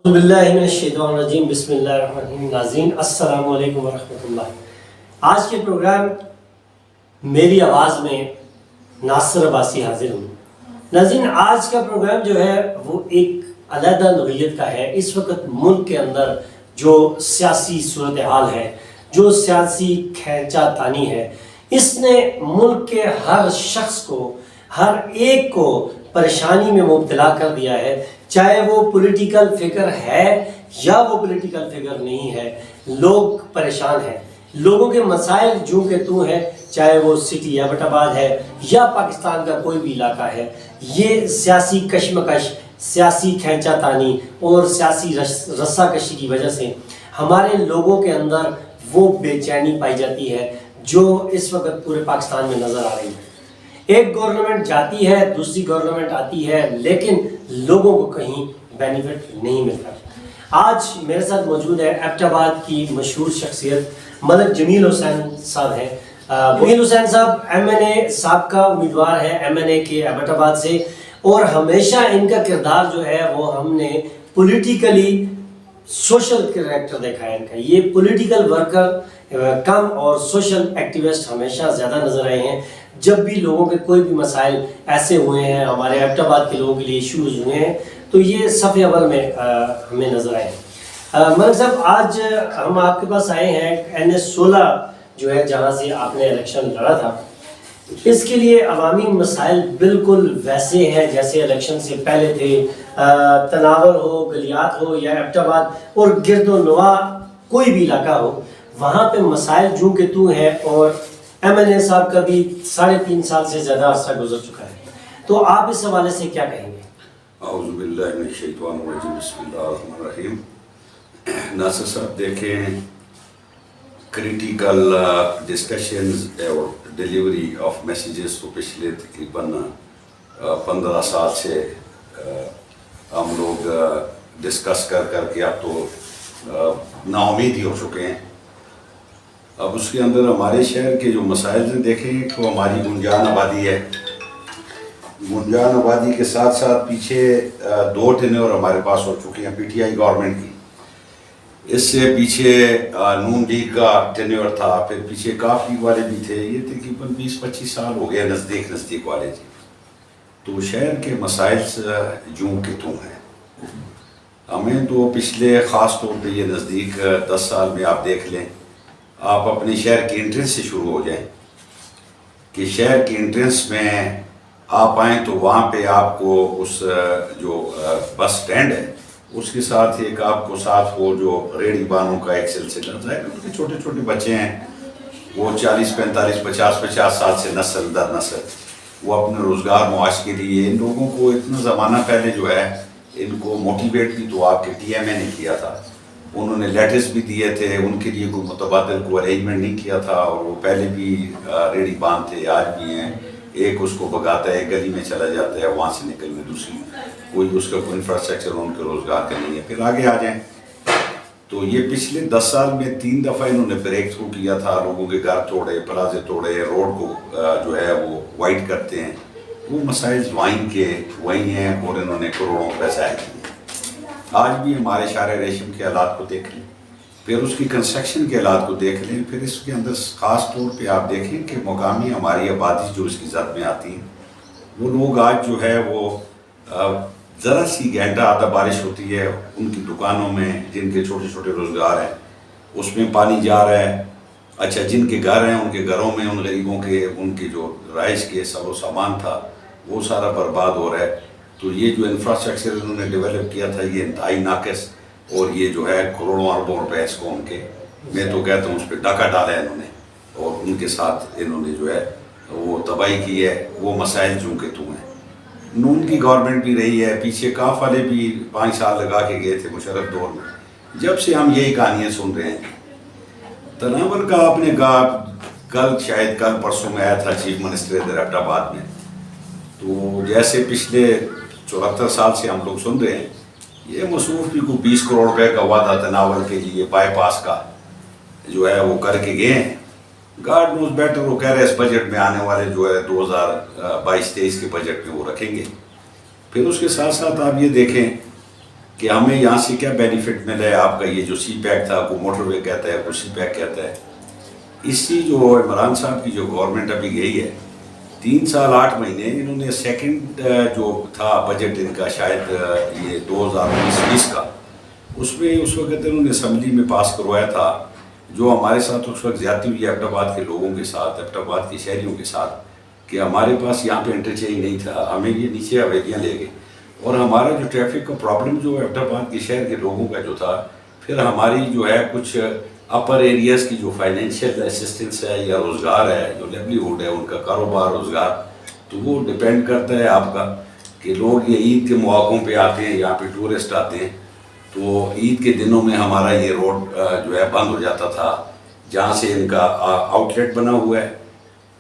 باللہ من الشیطان الرجیم بسم اللہ الرحمن الرحیم. ناظرین السلام علیکم ورحمۃ اللہ. آج کے پروگرام میری آواز میں ناصر عباسی حاضر ہوں. ناظرین آج کا پروگرام جو ہے وہ ایک علیحدہ نوعیت کا ہے. اس وقت ملک کے اندر جو سیاسی صورتحال ہے، جو سیاسی کھینچا تانی ہے، اس نے ملک کے ہر شخص کو، ہر ایک کو پریشانی میں مبتلا کر دیا ہے. چاہے وہ پولیٹیکل فگر ہے یا وہ پولیٹیکل فگر نہیں ہے، لوگ پریشان ہیں. لوگوں کے مسائل جو کہ تو ہیں، چاہے وہ سٹی ایبٹ آباد ہے یا پاکستان کا کوئی بھی علاقہ ہے. یہ سیاسی کشمکش، سیاسی کھینچا تانی اور سیاسی رسا کشی کی وجہ سے ہمارے لوگوں کے اندر وہ بے چینی پائی جاتی ہے جو اس وقت پورے پاکستان میں نظر آ رہی ہے. ایک گورنمنٹ جاتی ہے، دوسری گورنمنٹ آتی ہے، لیکن لوگوں کو کہیں بینیفٹ نہیں ملتا. آج میرے ساتھ موجود ہے ایبٹ آباد کی مشہور شخصیت ملک جمیل حسین صاحب ہیں. جمیل حسین صاحب MNA سابقہ امیدوار ہے MNA کے ایبٹ آباد سے، اور ہمیشہ ان کا کردار جو ہے وہ ہم نے پولیٹیکلی سوشل کریکٹر دیکھا ہے. ان کا یہ پولیٹیکل ورکر کم اور سوشل ایکٹیوسٹ ہمیشہ زیادہ نظر آئے ہیں. جب بھی لوگوں کے کوئی بھی مسائل ایسے ہوئے ہیں، ہمارے ایبٹ آباد کے لوگوں کے لیے ایشوز ہوئے ہیں، تو یہ صف اول میں ہمیں نظر آئے ہیں. ملک صاحب آج ہم آپ کے پاس آئے ہیں NS16 جو ہے جہاں سے آپ نے الیکشن لڑا تھا. اس کے لیے عوامی مسائل بالکل ویسے ہیں جیسے الیکشن سے پہلے تھے. تناور ہو، گلیات ہو یا ایبٹ آباد اور گرد و نواح کوئی بھی علاقہ ہو، وہاں پہ مسائل جو کہ تو ہیں، اور MNA صاحب کا بھی 3.5 سال سے زیادہ عرصہ گزر چکا ہے. تو آپ اس حوالے سے کیا کہیں گے؟ اعوذ باللہ من الشیطان الرجیم بسم اللہ الرحمن الرحیم. ناصر صاحب دیکھیں، کریٹیکل ڈسکشنز اور ڈیلیوری آف میسیجز تو پچھلے تقریباً 15 سال سے ہم لوگ ڈسکس کر کے اب تو نا امید ہی ہو چکے ہیں. اب اس کے اندر ہمارے شہر کے جو مسائل ہیں دیکھیں تو ہماری گنجان آبادی ہے. گنجان آبادی کے ساتھ ساتھ پیچھے 2 ٹینیور ہمارے پاس ہو چکے ہیں PTI گورنمنٹ کی. اس سے پیچھے نون لیگ کا ٹینیور تھا، پھر پیچھے کاف لیگ والے بھی تھے. یہ تقریباً 20-25 سال ہو گئے نزدیک والے جی. تو شہر کے مسائل جوں کہ توں ہیں. ہمیں تو پچھلے خاص طور پہ یہ نزدیک 10 سال میں آپ دیکھ لیں، آپ اپنے شہر کے انٹرنس سے شروع ہو جائیں کہ شہر کے انٹرنس میں آپ آئیں تو وہاں پہ آپ کو اس جو بس سٹینڈ ہے اس کے ساتھ ایک آپ کو ساتھ وہ جو ریڑھی بانوں کا ایک سلسلہ ظاہر ان کے چھوٹے چھوٹے بچے ہیں، وہ 40-45-50 سال سے نسل در نسل وہ اپنے روزگار معاش کے لیے ان لوگوں کو اتنا زمانہ پہلے جو ہے ان کو موٹیویٹ بھی تو آپ کے TMA نے کیا تھا. انہوں نے لیٹرز بھی دیے تھے، ان کے لیے کوئی متبادل کو ارینجمنٹ نہیں کیا تھا، اور وہ پہلے بھی ریڑھی باندھ تھے، آج بھی ہیں. ایک اس کو بگاتا ہے، گلی میں چلا جاتا ہے، وہاں سے نکل میں دوسری کوئی اس کا کوئی انفراسٹرکچر ان کے روزگار کا نہیں ہے. پھر آگے آ جائیں تو یہ پچھلے 10 سال میں 3 دفعہ انہوں نے بریک تھرو کیا تھا. لوگوں کے گھر توڑے، پلازے توڑے، روڈ کو جو ہے وہ وائڈ کرتے ہیں. وہ مسائل وہیں کے وہیں ہیں اور انہوں نے کروڑوں پیسہ کیے. آج بھی ہمارے شارع ریشم کے حالات کو دیکھ لیں، پھر اس کی کنسٹرکشن کے حالات کو دیکھ لیں، پھر اس کے اندر خاص طور پہ آپ دیکھیں کہ مقامی ہماری آبادی جو اس کی زد میں آتی ہیں، وہ لوگ آج جو ہے وہ ذرا سی گھنٹہ آدھا بارش ہوتی ہے ان کی دکانوں میں، جن کے چھوٹے چھوٹے روزگار ہیں اس میں پانی جا رہا ہے. اچھا جن کے گھر ہیں ان کے گھروں میں ان غریبوں کے ان کی جو رہائش کے سب و سامان تھا وہ سارا برباد ہو رہا ہے. تو یہ جو انفراسٹرکچر انہوں نے ڈیولپ کیا تھا یہ انتہائی ناقص، اور یہ جو ہے کروڑوں اربوں روپے اس قوم کے، میں تو کہتا ہوں اس پہ ڈاکہ ڈالا ہے انہوں نے، اور ان کے ساتھ انہوں نے جو ہے وہ تباہی کی ہے. وہ مسائل چونکہ تو ہیں. نون کی گورنمنٹ بھی رہی ہے، پیچھے کاف والے بھی 5 سال لگا کے گئے تھے مشرف دور میں. جب سے ہم یہی کہانیاں سن رہے ہیں. تناور کا آپ نے کہا شاید کل پرسوں میں آیا تھا چیف منسٹر ادھر ایبٹ آباد میں، تو جیسے پچھلے 74 سال سے ہم لوگ سن رہے ہیں، یہ مصروف بھی کو 20 کروڑ روپے کا وعدہ تناور کے لیے بائی پاس کا جو ہے وہ کر کے گئے ہیں. گاڈ نوز بیٹر، وہ کہہ رہے اس بجٹ میں آنے والے جو ہے 2022-23 کے بجٹ میں وہ رکھیں گے. پھر اس کے ساتھ ساتھ آپ یہ دیکھیں کہ ہمیں یہاں سے کیا بینیفٹ ملا ہے. آپ کا یہ جو سی پیک تھا, کوئی موٹر وے کہتا ہے, کوئی سی پیک کہتا ہے. اسی جو عمران صاحب کی جو گورنمنٹ ابھی گئی ہے 3 سال 8 مہینے, انہوں نے سیکنڈ جو تھا بجٹ ان کا شاید یہ 2019-20 کا, اس میں اس وقت انہوں نے اسمبلی میں پاس کروایا تھا جو ہمارے ساتھ اس وقت زیادتی ہوئی ایبٹ آباد کے لوگوں کے ساتھ, ایبٹ آباد کے شہریوں کے ساتھ, کہ ہمارے پاس یہاں پہ انٹرچینج نہیں تھا, ہمیں یہ نیچے حویلیاں لے گئے. اور ہمارا جو ٹریفک کا پرابلم جو ایبٹ آباد کے شہر کے لوگوں کا جو تھا, پھر ہماری جو ہے کچھ اپر ایریاز کی جو فائنینشیل اسسٹنس ہے یا روزگار ہے, جو لیولیہوڈ ہے ان کا کاروبار روزگار, تو وہ ڈپینڈ کرتا ہے آپ کا کہ لوگ یہ عید کے مواقعوں پہ آتے ہیں, یہاں پہ ٹورسٹ آتے ہیں. تو عید کے دنوں میں ہمارا یہ روڈ جو ہے بند ہو جاتا تھا, جہاں سے ان کا آؤٹ لیٹ بنا ہوا ہے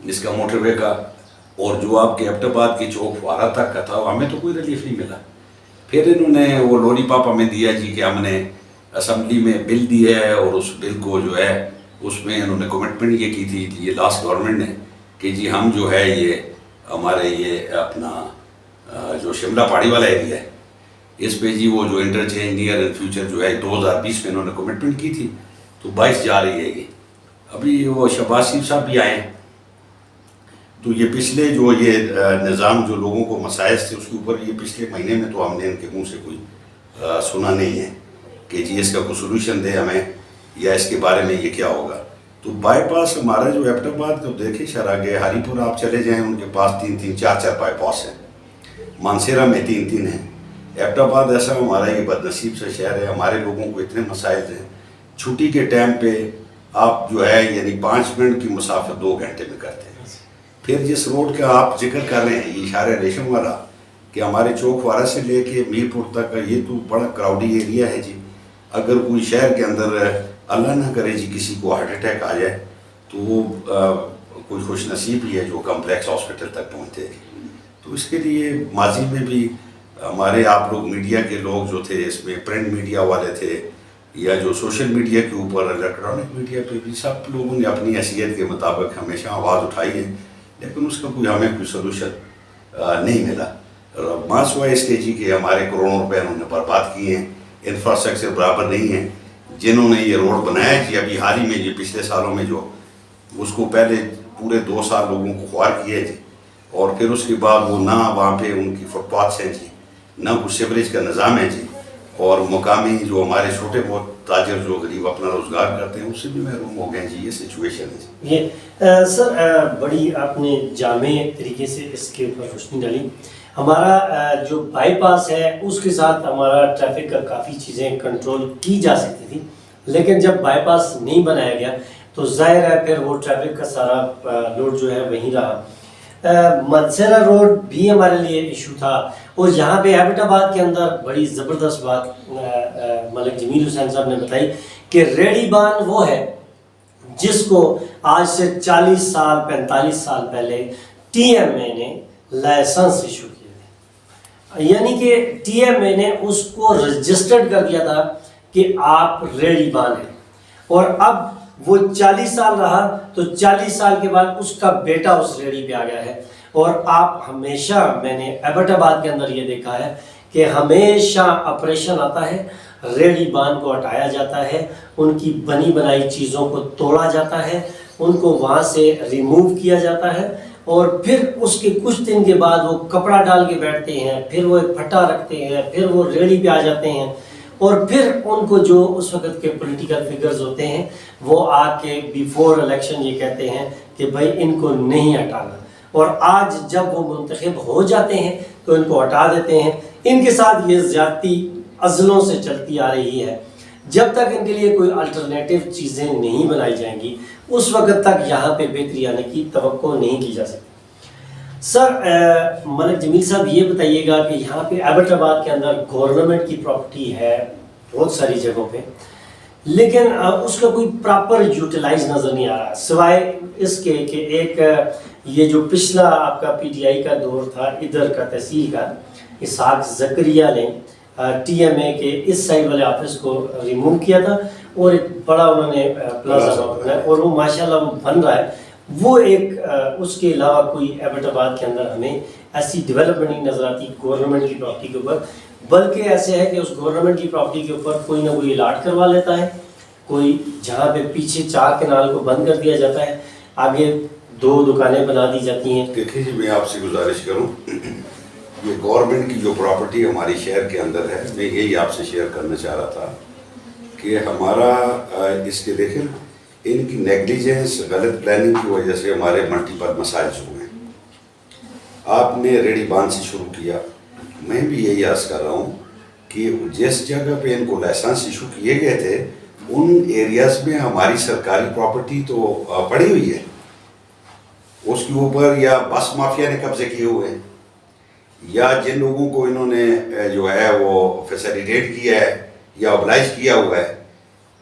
اس کا موٹر وے کا, اور جو آپ کے ایبٹ آباد کی چوک فوارہ تک کا تھا ہمیں تو کوئی ریلیف نہیں ملا. پھر انہوں نے وہ لولی پاپ ہمیں دیا جی کہ ہم نے اسمبلی میں بل دی ہے, اور اس بل کو جو ہے اس میں انہوں نے کمٹمنٹ یہ کی تھی یہ لاسٹ گورنمنٹ نے کہ جی ہم جو ہے یہ ہمارے یہ اپنا جو شملہ پہاڑی والا ایریا ہے اس پہ جی وہ جو انٹرچینج نیئر ان فیوچر جو ہے 2020 میں انہوں نے کمٹمنٹ کی تھی, تو 22 جا رہی ہے یہ. ابھی وہ شہباز شریف صاحب بھی آئے ہیں, تو یہ پچھلے جو یہ نظام جو لوگوں کو مسائل تھے اس کے اوپر یہ پچھلے مہینے میں تو ہم نے ان کے منہ سے کوئی سنا نہیں ہے کہ جی اس کا کوئی سولوشن دے ہمیں یا اس کے بارے میں یہ کیا ہوگا. تو بائی پاس ہمارا جو ایبٹ آباد کو دیکھیں شرح کے ہری پور آپ چلے جائیں, ان کے پاس 3-3 4-4 بائی پاس ہیں, مانسیرا میں 3-3 ہیں. ایبٹ آباد ایسا ہمارا یہ بد نصیب سے شہر ہے, ہمارے لوگوں کو اتنے مسائل ہیں, چھٹی کے ٹائم پہ آپ جو ہے یعنی 5 منٹ کی مسافت 2 گھنٹے میں کرتے ہیں. پھر جس روڈ کا آپ ذکر کر رہے ہیں یہ اشارہ ریشم والا کہ ہمارے چوک وارہ سے لے کے میر پور تک کا یہ تو بڑا کراؤڈی ایریا ہے جی. اگر کوئی شہر کے اندر اللہ نہ کرے جی کسی کو ہارٹ اٹیک آ جائے تو وہ کوئی خوش نصیب ہی ہے جو کمپلیکس ہاسپٹل تک پہنچتے ہیں. تو اس کے لیے ماضی میں بھی ہمارے آپ لوگ میڈیا کے لوگ جو تھے, اس میں پرنٹ میڈیا والے تھے یا جو سوشل میڈیا کے اوپر الیکٹرانک میڈیا پہ بھی, سب لوگوں نے اپنی حیثیت کے مطابق ہمیشہ آواز اٹھائی ہے, لیکن اس کا ہمیں کوئی سلوشن نہیں ملا. ماں سوائے اس کے جی کہ ہمارے کروڑوں روپے انہوں نے برباد کیے ہیں, انفراسٹرکچر برابر نہیں ہے. جنہوں نے یہ روڈ بنایا جی ابھی حال ہی میں یہ پچھلے سالوں میں جو اس کو پہلے پورے 2 سال لوگوں کو خوار کیا جی, اور پھر اس کے بعد وہ نہ وہاں پہ ان کی فٹ پاتھس ہیں جی, نہ کوئی سیوریج کا نظام ہے جی, اور مقامی جو ہمارے چھوٹے بہت تاجر جو غریب اپنا روزگار کرتے ہیں اس سے بھی محروم ہو گئے جی. یہ سچویشن ہے جی. یہ سر بڑی آپ نے جامع طریقے سے اس کے اوپر روشنی ڈالی. ہمارا جو بائی پاس ہے اس کے ساتھ ہمارا ٹریفک کا کافی چیزیں کنٹرول کی جا سکتی تھی, لیکن جب بائی پاس نہیں بنایا گیا تو ظاہر ہے پھر وہ ٹریفک کا سارا لوڈ جو ہے وہیں رہا. منسیرا روڈ بھی ہمارے لیے ایشو تھا, اور یہاں پہ ایبٹ آباد کے اندر بڑی زبردست بات ملک جمیل حسین صاحب نے بتائی کہ ریڑی بان وہ ہے جس کو آج سے 40 سال 45 سال پہلے ٹی ایم اے نے لائسنس ایشو کیا تھا, یعنی کہ ٹی ایم اے نے اس کو رجسٹرڈ کر دیا تھا کہ آپ ریڑی بان ہیں. اور اب وہ 40 سال رہا تو 40 سال کے بعد اس کا بیٹا اس ریڑی پہ آ گیا ہے. اور آپ ہمیشہ, میں نے ایبٹ آباد کے اندر یہ دیکھا ہے کہ ہمیشہ آپریشن آتا ہے, ریڑی بان کو ہٹایا جاتا ہے, ان کی بنی بنائی چیزوں کو توڑا جاتا ہے, ان کو وہاں سے ریموو کیا جاتا ہے, اور پھر اس کے کچھ دن کے بعد وہ کپڑا ڈال کے بیٹھتے ہیں, پھر وہ ایک پھٹا رکھتے ہیں, پھر وہ ریڑی پہ آ جاتے ہیں, اور پھر ان کو جو اس وقت کے پولیٹیکل فگرز ہوتے ہیں وہ آ کے بیفور الیکشن یہ کہتے ہیں کہ بھائی ان کو نہیں ہٹانا, اور آج جب وہ منتخب ہو جاتے ہیں تو ان کو ہٹا دیتے ہیں. ان کے ساتھ یہ زیادتی ازلوں سے چلتی آ رہی ہے. جب تک ان کے لیے کوئی الٹرنیٹیو چیزیں نہیں بنائی جائیں گی اس وقت تک یہاں پہ بہتری آنے کی توقع نہیں کی جا سکتی. سر ملک جمیل صاحب یہ بتائیے گا کہ یہاں پہ ایبٹ آباد کے اندر گورنمنٹ کی پراپرٹی ہے بہت ساری جگہوں پہ, لیکن اس کا کوئی پراپر یوٹیلائز نظر نہیں آ رہا, سوائے اس کے کہ ایک یہ جو پچھلا آپ کا پی ٹی آئی کا دور تھا ادھر کا تحصیل کا, اسحاق زکریا نے ٹی ایم اے کے اس سائڈ والے آفس کو ریموو کیا تھا, اور ایک بڑا انہوں نے پلازا بنایا, اور وہ ماشاءاللہ وہ بن رہا ہے. وہ ایک اس کے علاوہ کوئی ایبٹ آباد کے اندر ہمیں ایسی ڈیولپمنٹ نہیں نظر آتی گورنمنٹ کی پراپرٹی کے اوپر. بلکہ ایسے ہے کہ اس گورنمنٹ کی پراپرٹی کے اوپر کوئی نہ کوئی الاٹ کروا لیتا ہے، کوئی جہاں پہ پیچھے 4 کنال کو بند کر دیا جاتا ہے، آگے 2 دکانیں بنا دی جاتی ہیں۔ دیکھیے جی، میں آپ سے گزارش کروں، یہ گورنمنٹ کی جو پراپرٹی ہماری شہر کے اندر ہے، میں یہی آپ سے شیئر کرنا چاہ رہا تھا کہ ہمارا اس کے دیکھیں ان کی نیگلیجنس، غلط پلاننگ کی وجہ سے ہمارے ملٹیپل مسائل ہوئے ہیں۔ آپ نے ریڈی باندھ سے شروع کیا، میں بھی یہی عرض کر رہا ہوں کہ جس جگہ پہ ان کو لائسنس ایشو کیے گئے تھے ان ایریاز میں ہماری سرکاری پراپرٹی تو پڑی ہوئی ہے، اس کے اوپر یا بس مافیا نے قبضے کیے ہوئے ہیں، یا جن لوگوں کو انہوں نے جو ہے وہ فیسیلیٹیٹ کیا ہے یا oblige کیا ہوا ہے۔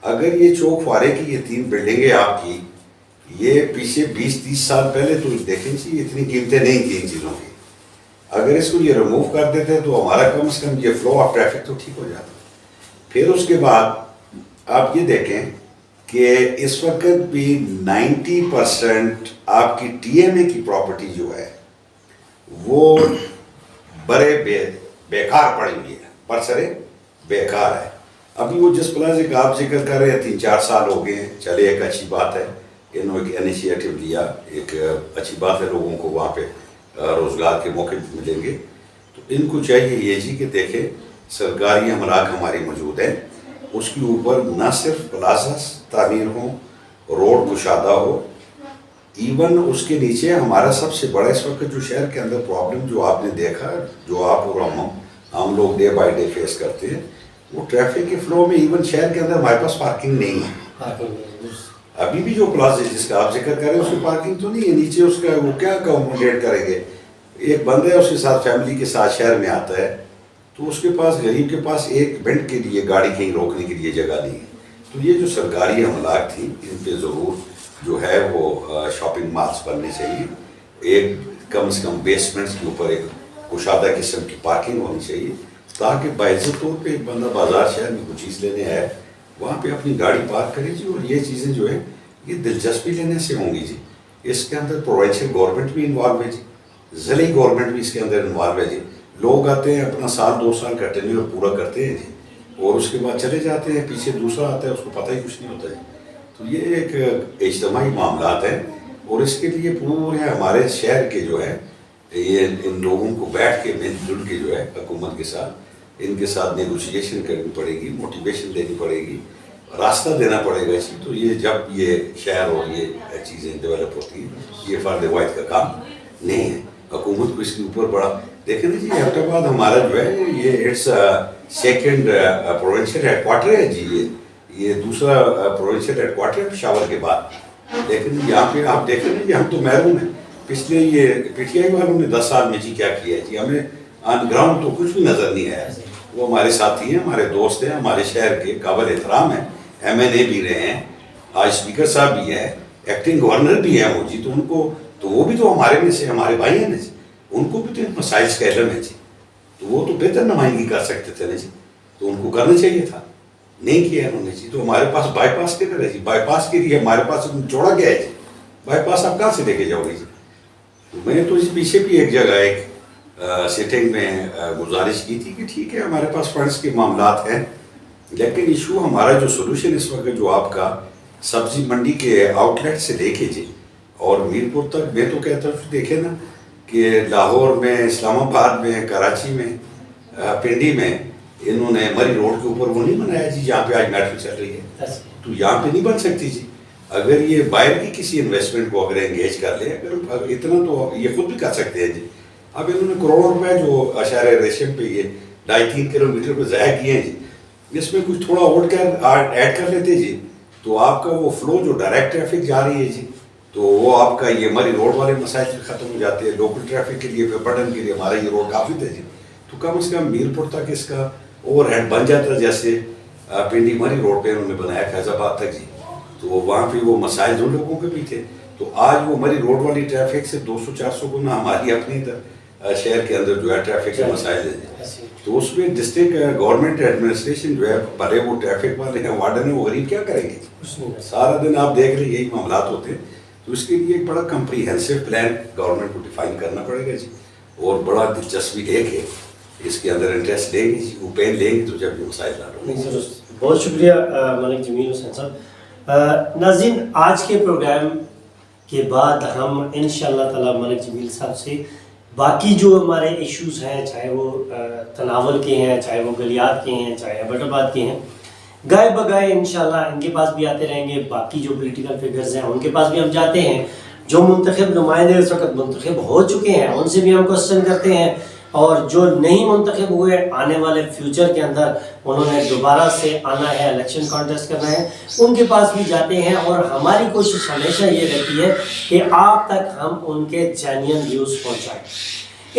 اگر یہ چوک فارے کی یہ 3 بلڈنگیں آپ کی، یہ پیچھے 20-30 سال پہلے تو دیکھیں جی اتنی قیمتیں نہیں تھیں ان چیزوں کی، اگر اس کو یہ ریموو کر دیتے تو ہمارا کم از کم یہ فلو آف ٹریفک تو ٹھیک ہو جاتا۔ پھر اس کے بعد آپ یہ دیکھیں کہ اس وقت بھی 90% آپ کی ٹی ایم اے کی پراپرٹی جو ہے وہ بڑے بیکار پڑی ہوئی ہے، برسرے بیکار ہے۔ ابھی وہ جس پلازے کا آپ ذکر کر رہے ہیں 3-4 سال ہو گئے ہیں، چلے ایک اچھی بات ہے، انہوں نے ایک انیشیٹو لیا، ایک اچھی بات ہے، لوگوں کو وہاں پہ روزگار کے موقع ملیں گے۔ تو ان کو چاہیے یہ جی کہ دیکھیں سرکاری املاک ہماری موجود ہیں، اس کے اوپر نہ صرف پلازاز تعمیر ہوں، روڈ کشادہ ہو، ایون اس کے نیچے ہمارا سب سے بڑا اس وقت جو شہر کے اندر پرابلم جو آپ نے دیکھا، جو آپ اور ہم لوگ ڈے بائی ڈے فیس کرتے ہیں، وہ ٹریفک کے فلو میں ایون شہر کے اندر ہمارے پاس پارکنگ نہیں ہے۔ ابھی بھی جو پلازے جس کا آپ ذکر کر رہے ہیں اس میں پارکنگ تو نہیں ہے، نیچے اس کا وہ کیا اکوموڈیٹ کریں گے؟ ایک بندہ ہے اس کے ساتھ فیملی کے ساتھ شہر میں آتا ہے تو اس کے پاس، غریب کے پاس 1 منٹ کے لیے گاڑی کہیں روکنے کے لیے جگہ نہیں ہے۔ تو یہ جو سرکاری املاک تھی ان پہ ضرور جو ہے وہ شاپنگ مالس بننے چاہیے، ایک کم از کم بیسمنٹس کے اوپر ایک کشادہ قسم کی پارکنگ ہونی چاہیے، تاکہ باعزت طور پہ ایک بندہ بازار شہر میں کوئی چیز لینے آئے وہاں پہ اپنی گاڑی پارک کرے جی، اور یہ چیزیں جو ہیں یہ دلچسپی لینے سے ہوں گی جی۔ اس کے اندر پروونشل گورنمنٹ بھی انوالو ہے جی، ضلعی گورنمنٹ بھی اس کے اندر انوالو ہے جی۔ لوگ آتے ہیں اپنا 1-2 سال کا ٹینیور پورا کرتے ہیں جی، اور اس کے بعد چلے جاتے ہیں، پیچھے دوسرا آتا ہے اس کو پتہ ہی کچھ نہیں ہوتا ہے۔ تو یہ ایک اجتماعی معاملات ہیں، اور اس کے لیے پورے ہمارے شہر کے جو ہے یہ ان لوگوں کو بیٹھ کے مل جل کے جو ہے حکومت کے ساتھ ان کے ساتھ نیگوشیشن کرنی پڑے گی، موٹیویشن دینی پڑے گی، راستہ دینا پڑے گا اسی۔ تو یہ جب یہ شہر اور یہ چیزیں ڈیولپ ہوتی ہیں، یہ فرد واحد کا کام نہیں ہے، حکومت کو اس کے اوپر بڑا دیکھیں نا جی۔ ایبٹ آباد ہمارا جو ہے یہ it's second provincial head quarter ہے جی، یہ دوسرا پروونشل ہیڈ کوارٹر ہے پشاور کے بعد، لیکن یہاں پہ آپ دیکھیں نا جی ہم تو محروم ہیں۔ پچھلے یہ پی ٹی آئی والوں نے 10 سال میں جی کیا کیا ہے جی، ہمیں آن گراؤنڈ تو کچھ بھی نظر نہیں آیا۔ وہ ہمارے ساتھی ہیں، ہمارے دوست ہیں، ہمارے شہر کے قابل احترام ہیں، ایم این اے بھی رہے ہیں، آج اسپیکر صاحب بھی ہیں، ایکٹنگ گورنر بھی ہیں وہ جی، تو ان کو تو وہ بھی تو ہمارے میں سے ہمارے بھائی ہیں نا جی، ان کو بھی تو ان مسائل کا علم ہے جی، تو وہ تو بہتر نمائندگی کر سکتے تھے نا جی، تو ان کو کرنا چاہیے تھا، نہیں کیا انہوں نے جی۔ تو ہمارے پاس بائی پاس کدھر ہے جی؟ بائی پاس کے لیے ہمارے پاس جوڑا گیا ہے جی، بائی پاس آپ کہاں سے لے کے جاؤ گے جی؟ میں نے تو اس پیچھے بھی ایک جگہ ایک سیٹنگ میں گزارش کی تھی کہ ٹھیک ہے ہمارے پاس فنڈس کے معاملات ہیں، لیکن ایشو ہمارا جو سولوشن اس وقت جو آپ کا سبزی منڈی کے آؤٹ لیٹ سے لے کے جی اور میرپور تک، میں تو کہتا ہوں دیکھیں نا کہ لاہور میں، اسلام آباد میں، کراچی میں، پنڈی میں انہوں نے مری روڈ کے اوپر وہ نہیں بنایا جی جہاں پہ آج میٹرو چل رہی ہے، تو یہاں پہ نہیں بن سکتی جی۔ اگر یہ باہر کی کسی انویسٹمنٹ کو اگر انگیج کر لیں، اگر اتنا تو یہ خود بھی کر سکتے ہیں جی۔ اب انہوں نے کروڑوں روپے جو اشارہ ریشم پہ یہ 2.5-3 کلومیٹر پہ ضائع کیے ہیں جی، اس میں کچھ تھوڑا اور ایڈ کر لیتے جی تو آپ کا وہ فلو جو ڈائریکٹ ٹریفک جا رہی ہے جی، تو وہ آپ کا یہ مری روڈ والے مسائل ختم ہو جاتے ہیں، لوکل ٹریفک کے لیے برڈن کے لیے ہمارا یہ روڈ کافی تھا جی، تو کم از کم میرپور تک اس کا اوور ہیڈ بن جاتا، جیسے پنڈی مری روڈ پہ انہوں نے بنایا فیض آباد تک جی، تو وہاں پہ وہ مسائل جو لوگوں کے بھی تھے، تو آج وہ مری روڈ والی ٹریفک سے 200-400 گنا ہماری اپنی شہر کے اندر جو ہے ٹریفک کے مسائل ہیں، تو اس میں ڈسٹرکٹ گورنمنٹ ایڈمنسٹریشن جو ہے، بھلے وہ ٹریفک والے ہیں، وارڈن ہیں، وہ غریب کیا کریں گے؟ سارا دن آپ دیکھ لیں یہی معاملات ہوتے ہیں، تو اس کے لیے ایک بڑا کمپریہنسو پلان گورنمنٹ کو ڈیفائن کرنا پڑے گا جی، اور بڑا دلچسپی لے کے اس کے اندر انٹرسٹ لیں گے، اوپین لیں گے تو جب یہ مسائل حل ہوں گے۔ نہیں ضرور، بہت شکریہ ملک جمیل حسین صاحب۔ ناظرین، آج کے پروگرام کے بعد ہم انشاءاللہ تعالی ملک جمیل صاحب سے باقی جو ہمارے ایشوز ہیں، چاہے وہ تناول کے ہیں، چاہے وہ گلیات کے ہیں، چاہے ایبٹ آباد کے ہیں، گائے بگائے انشاءاللہ ان کے پاس بھی آتے رہیں گے۔ باقی جو پولیٹیکل فگرز ہیں ان کے پاس بھی ہم جاتے ہیں، جو منتخب نمائندے اس وقت منتخب ہو چکے ہیں ان سے بھی ہم کوسچن کرتے ہیں، اور جو نہیں منتخب ہوئے آنے والے فیوچر کے اندر انہوں نے دوبارہ سے آنا ہے، الیکشن کانٹیسٹ کرنا ہے، ان کے پاس بھی جاتے ہیں۔ اور ہماری کوشش ہمیشہ یہ رہتی ہے کہ آپ تک ہم ان کے جینوئن ویوز پہنچائیں۔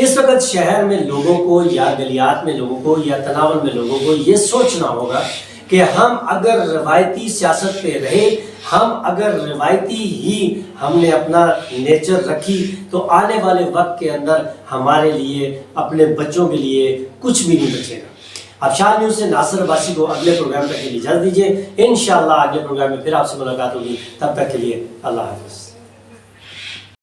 اس وقت شہر میں لوگوں کو یا گلیات میں لوگوں کو یا تناول میں لوگوں کو یہ سوچنا ہوگا کہ ہم اگر روایتی سیاست پہ رہے، ہم اگر روایتی ہی ہم نے اپنا نیچر رکھی تو آنے والے وقت کے اندر ہمارے لیے، اپنے بچوں کے لیے کچھ بھی نہیں بچے گا۔ اب شان نیوز سے ناصر عباسی کو اگلے پروگرام تک کے لیے اجازت دیجیے۔ انشاءاللہ اگلے پروگرام میں پھر آپ سے ملاقات ہوگی، تب تک کے لیے اللہ حافظ۔